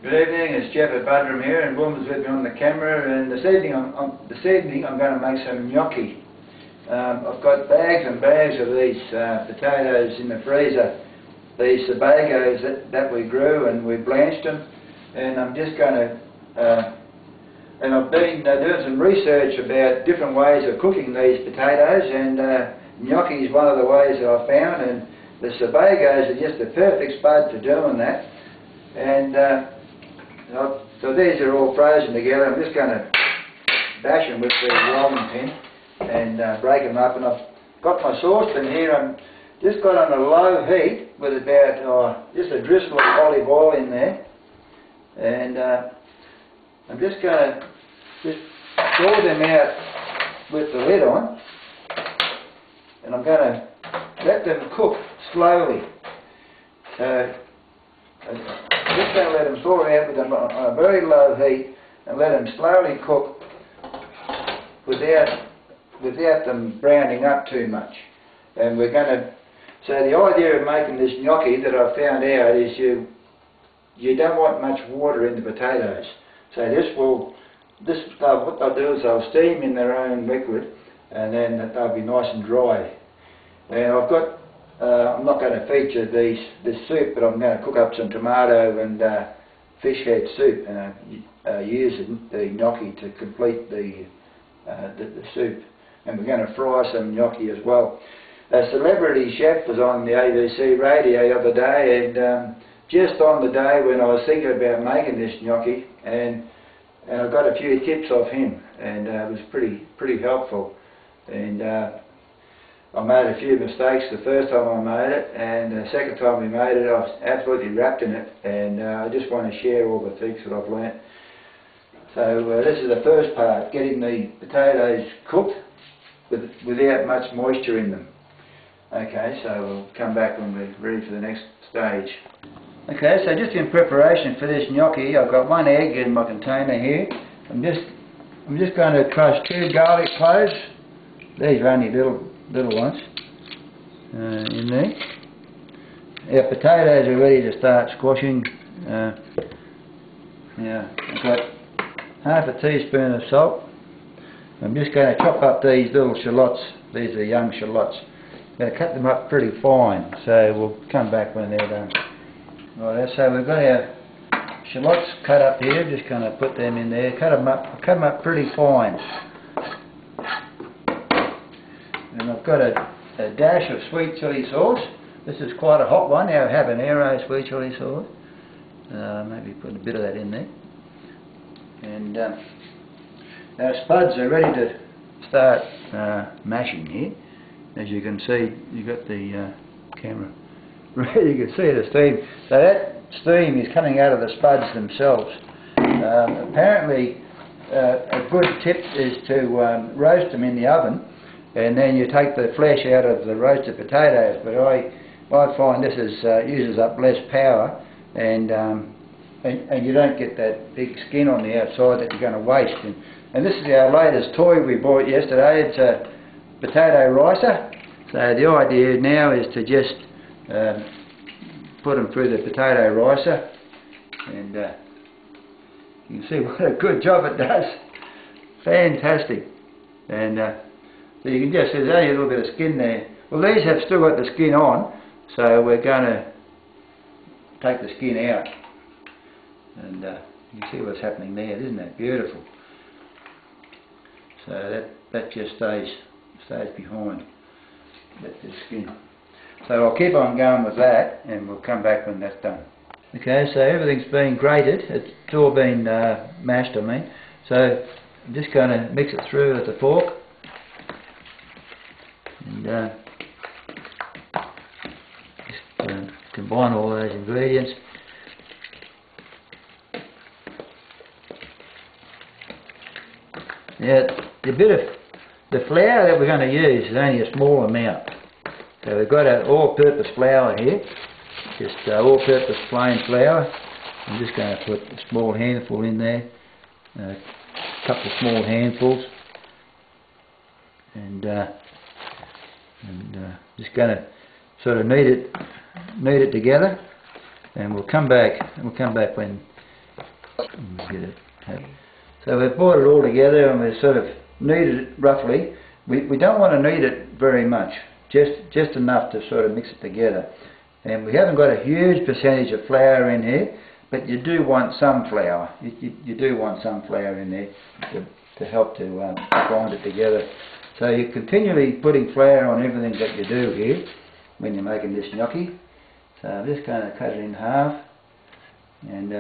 Good evening, it's Jeff at Budrum here, and Wilma's with me on the camera. And this evening I'm going to make some gnocchi. I've got bags and bags of these potatoes in the freezer. These sabagos that we grew, and we blanched them. And I'm just going to, and I've been doing some research about different ways of cooking these potatoes, and gnocchi is one of the ways that I've found. And the sabagos are just the perfect spud for doing that. And so these are all frozen together. I'm just going to bash them with the rolling pin and break them up. And I've got my saucepan here. I'm just got on a low heat with about just a drizzle of olive oil in there. And I'm just going to pour them out with the lid on. And I'm going to let them cook slowly. So just going to let them thaw out with them on a very low heat and let them slowly cook without them browning up too much. And we're going to, so the idea of making this gnocchi that I found out is you don't want much water in the potatoes. So what they'll do is they'll steam in their own liquid, and then they'll be nice and dry. And I've got I'm not going to feature this soup, but I'm going to cook up some tomato and fish head soup, and use the gnocchi to complete the soup. And we're going to fry some gnocchi as well. A celebrity chef was on the ABC radio the other day, and just on the day when I was thinking about making this gnocchi, and I got a few tips off him, and it was pretty helpful. And I made a few mistakes the first time I made it, and the second time we made it I was absolutely wrapped in it, and I just want to share all the things that I've learnt. So this is the first part, getting the potatoes cooked without much moisture in them. Okay, so we'll come back when we're ready for the next stage. Okay, so just in preparation for this gnocchi, I've got one egg in my container here. I'm just going to crush 2 garlic cloves. These are only little ones in there. Our potatoes are ready to start squashing. Now I've got half a teaspoon of salt. I'm just going to chop up these little shallots. These are young shallots. I'm going to cut them up pretty fine, so we'll come back when they're done. Right, so we've got our shallots cut up here. Just going to put them in there. Cut them up pretty fine. And I've got a dash of sweet chilli sauce. This is quite a hot one, our habanero sweet chilli sauce. Maybe put a bit of that in there. And our spuds are ready to start mashing here. As you can see, you've got the camera ready. You can see the steam. So that steam is coming out of the spuds themselves. Apparently, a good tip is to roast them in the oven, and then you take the flesh out of the roasted potatoes. But I find this uses up less power, and you don't get that big skin on the outside that you're going to waste. And this is our latest toy we bought yesterday. It's a potato ricer. So the idea now is to just put them through the potato ricer, and you can see what a good job it does. Fantastic. And so you can just see there's only a little bit of skin there. Well, these have still got the skin on, so we're going to take the skin out. And you can see what's happening there. Isn't that beautiful? So that just stays behind. That's the skin. So I'll keep on going with that, and we'll come back when that's done. Okay, so everything's been grated. It's all been mashed, I mean. So I'm just going to mix it through with the fork. And just combine all those ingredients. Now, the flour that we're going to use is only a small amount. So we've got an all-purpose flour here, just all-purpose plain flour. I'm just going to put a small handful in there, a couple of small handfuls, and just going to sort of knead it together, and we'll come back when Get it. So we've brought it all together and we've sort of kneaded it roughly. We don't want to knead it very much, just enough to sort of mix it together. And we haven't got a huge percentage of flour in here, but you do want some flour. You do want some flour in there to help to bind it together. So you're continually putting flour on everything that you do here when you're making this gnocchi. So I'm just going to cut it in half, and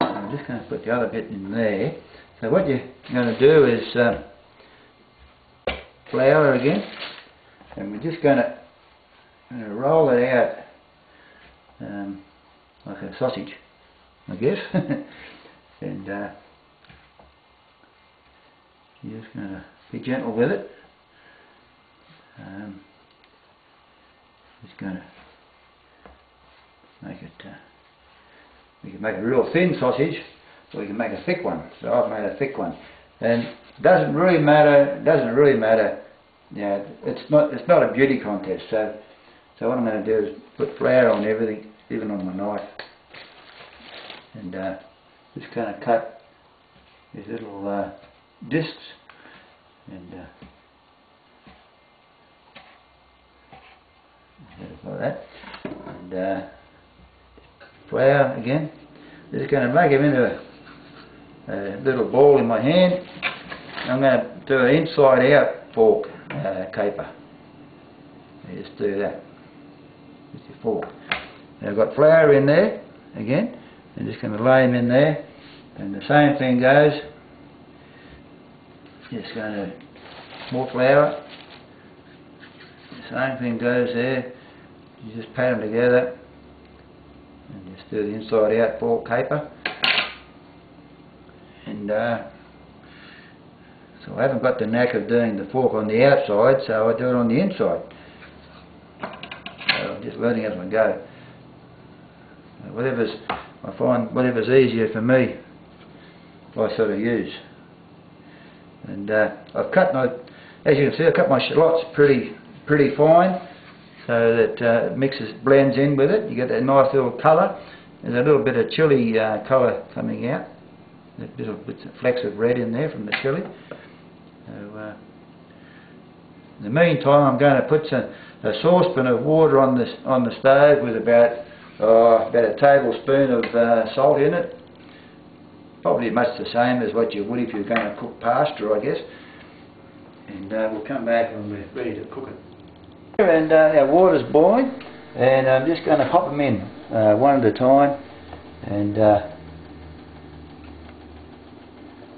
I'm just going to put the other bit in there. So what you're going to do is flour again, and we're just going to roll it out like a sausage, I guess. And you're just going to be gentle with it. Just going to make it. We can make a real thin sausage, or we can make a thick one. So I've made a thick one, and it doesn't really matter. Yeah, it's not a beauty contest. So what I'm going to do is put flour on everything, even on my knife, and just kind of cut these little discs, and like that, and flour again. Just going to make them into a little ball in my hand. I'm going to do an inside out fork caper. You just do that with your fork. Now I've got flour in there again. I'm just going to lay them in there, and the same thing goes. Just going to more flour. The same thing goes there. You just pat them together and just do the inside out fork caper. And so I haven't got the knack of doing the fork on the outside, so I do it on the inside. So I'm just learning as I go. I find whatever's easier for me, I sort of use. And I've cut my, as you can see, I've cut my shallots pretty fine, so that it blends in with it. You get that nice little colour. There's a little bit of chilli colour coming out. There's little bits of flecks of red in there from the chilli. So in the meantime, I'm going to put a saucepan of water on the stove with about a tablespoon of salt in it. Probably much the same as what you would if you're going to cook pasta, I guess. And we'll come back when we're ready to cook it. And our water's boiling, and I'm just going to pop them in one at a time. And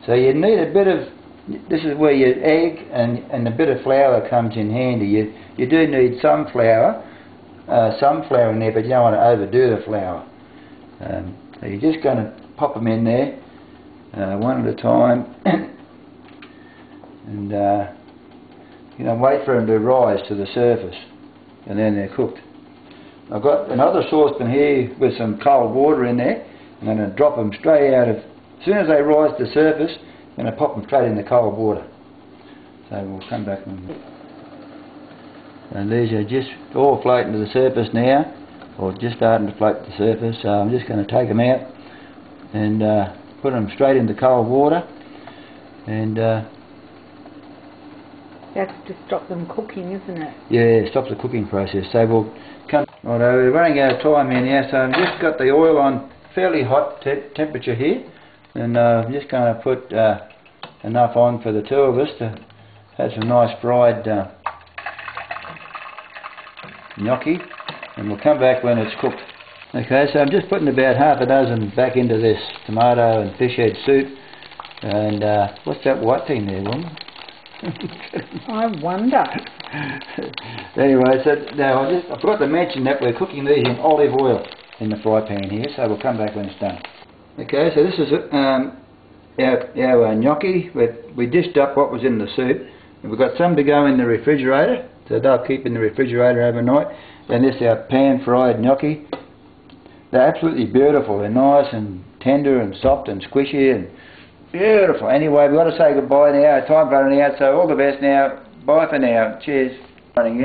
so you need a bit of, this is where your egg and a bit of flour comes in handy. You do need some flour in there, but you don't want to overdo the flour. So you're just going to pop them in there one at a time, and wait for them to rise to the surface, and then they're cooked. I've got another saucepan here with some cold water in there. I'm going to drop them straight out of, as soon as they rise to the surface, I'm going to pop them straight in the cold water. So we'll come back and these are just all floating to the surface now, or just starting to float to the surface. So I'm just going to take them out and put them straight into cold water, and that's to stop them cooking, isn't it? Yeah, it stops the cooking process. So we'll come. Although we're running out of time here now, so I've just got the oil on fairly hot temperature here, and I'm just going to put enough on for the two of us to have some nice fried gnocchi, and we'll come back when it's cooked. Okay, so I'm just putting about half a dozen back into this tomato and fish head soup. And what's that white thing there, woman? I wonder. Anyway, so now I forgot to mention that we're cooking these in olive oil in the fry pan here, so we'll come back when it's done. Okay, so this is our gnocchi. We dished up what was in the soup, and we've got some to go in the refrigerator, so they'll keep in the refrigerator overnight. And this is our pan fried gnocchi. They're absolutely beautiful. They're nice and tender and soft and squishy and beautiful. Anyway, we've got to say goodbye now. Time's running out, so all the best now. Bye for now. Cheers. Running out.